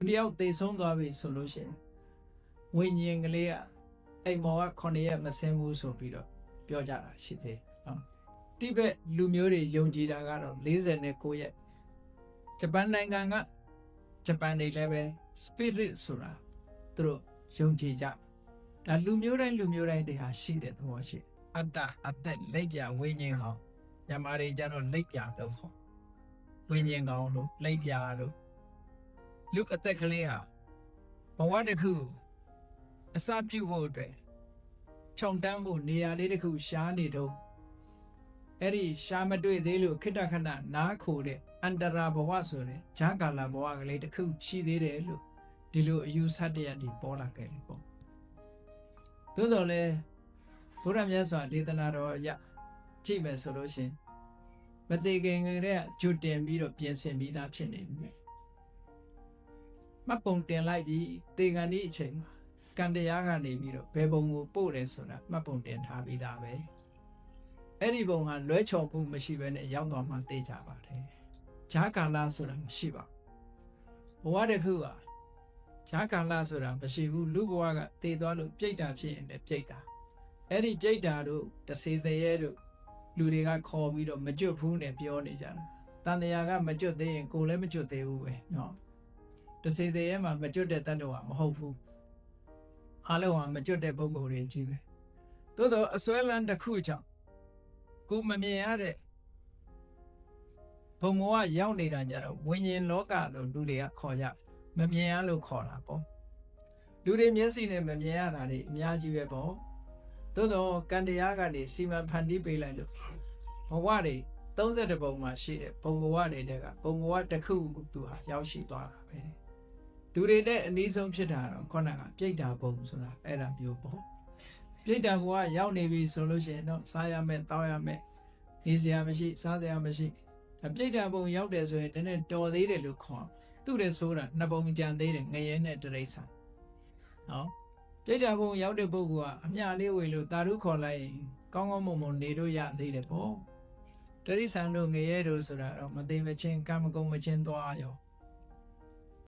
တယောက်သေဆုံးသွားပြီဆိုလို့ရှိရင်ဝိညာဉ်ကလေးကအိမ်မော်က9ရက်မဆင်းဘူးဆိုပြီးတော့ပြောကြတာရှိသေးနော်တိဘက်လူမျိုးတွေယုံကြည်တာကတော့49ရက်ဂျပန်နိုင်ငံကဂျပန်တွေလည်းပဲ spirit ဆိုတာသူတို့ယုံကြည်ကြဒါလူမျိုးတိုင်းတွေဟာရှိတဲ့သဘောရှိအတ္တအသက်လက်ပြဝိညာဉ်ဟောင်းညမာတွေကြတော့လက်ပြတော့ခေါ်ဝိညာဉ်ကောင်းလို့လက်ပြလို့လူအသက်ကလေးဟာဘဝတစ်ခုအစပြုဖို့အတွက်ခြုံတန်းဖို့နေရာလေးတစ်ခုရှားနေတော့အဲ့ဒီရှားမတွေ့သေးလို့ခိတ္တခဏနားခိုတဲ့အန္တရာဘဝဆိုတဲ့ဂျာကာလာဘဝကလေးတစ်ခုရှိသေးတယ်လို့ဒီလိုအယူဆတရားတွေပေါ်လာခဲ့တယ်ပေါ့သို့တော်လည်းဘုရားမြတ်စွာဒေသနာတော်အရကြည့်မယ်ဆိုလို့ရှင်မသေးခင်ကတည်းကကျွတ်တင်ပြီးတော့ပြင်ဆင်ပြီးသားဖြစ်နေပြီမှတ်ပုံတင်လိုက်ပြီးသေကံဒီအချိန်မှာကံတရားကနေပြီးတော့ဘယ်ပုံကိုပို့တယ်ဆိုတာမှတ်ပုံတင်ထားပြီးသားပဲအဲ့ဒီပုံကလွဲချော်မှုမရှိဘဲနဲ့ရောက်သွားမှသိကြပါတယ်ဂျာကာလဆိုတာမရှိပါဘူးဘဝတစ်ခုကဂျာကာလဆိုတာမရှိဘူးလူဘဝကသေသွားလို့ပြိတ္တာဖြစ်ရင်လည်းပြိတ္တာအဲ့ဒီပြိတ္တာတို့တစေတရေတို့လူတွေကခေါ်ပြီးတော့မကျွတ်ဘူးနဲ့ပြောနေကြတာတန်တရားကမကျွတ်သေးရင်ကိုယ်လည်းမကျွတ်သေးဘူးပဲနော်တစေတရေမှာမကျွတ်တဲ့တတ်တော်ကမဟုတ်ဘူးအားလုံးကမကျွတ်တဲ့ပုဂ္ဂိုလ်တွေကြီးပဲသို့တော့အစွဲလန်းတစ်ခုကြောင့်ကိုမမြင်ရတဲ့ဘုံဘဝရောက်နေတာကြတော့ဝိညာဉ်လောကလို့လူတွေကခေါ်ကြမမြင်ရလို့ခေါ်တာပေါ့လူတွေမျက်စိနဲ့မမြင်ရတာတွေအများကြီးပဲပေါ့သို့တော့ကံတရားကနေစီမံဖန်တီးပေးလိုက်လို့ဘဝတွေ32ပုံမှာရှိတဲ့ဘုံဘဝတွေတဲ့ကဘုံဘဝတစ်ခုသူဟာရောက်ရှိသွားတာပဲလူတွေတဲ့အနည်းဆုံးဖြစ်တာတော့ခေါင်းကပြိတ္တာဘုံဆိုတာအဲ့ဒါမျိုးပေါ့ပြိတ္တာဘဝရောက်နေပြီဆိုလို့ရှိရင်တော့စားရမယ်တောင်းရမယ်နေစရာမရှိစားစရာမရှိဒါပြိတ္တာဘုံရောက်တယ်ဆိုရင်တနေ့တော်သေးတယ်လို့ခေါ်သူ့တဲ့ဆိုတာနှစ်ပုံကြံသေးတယ်ငရဲနဲ့တိရစ္ဆာန်နော်ပြိတ္တာဘုံရောက်တဲ့ပုဂ္ဂိုလ်ကအမျှလေးဝေလို့တာရုခေါ်လိုက်ရင်ကောင်းကောင်းမွန်မွန်နေလို့ရသေးတယ်ပေါ့တိရစ္ဆာန်တို့ငရဲတို့ဆိုတာတော့မသိမချင်းကံမကုံမချင်းသွားရော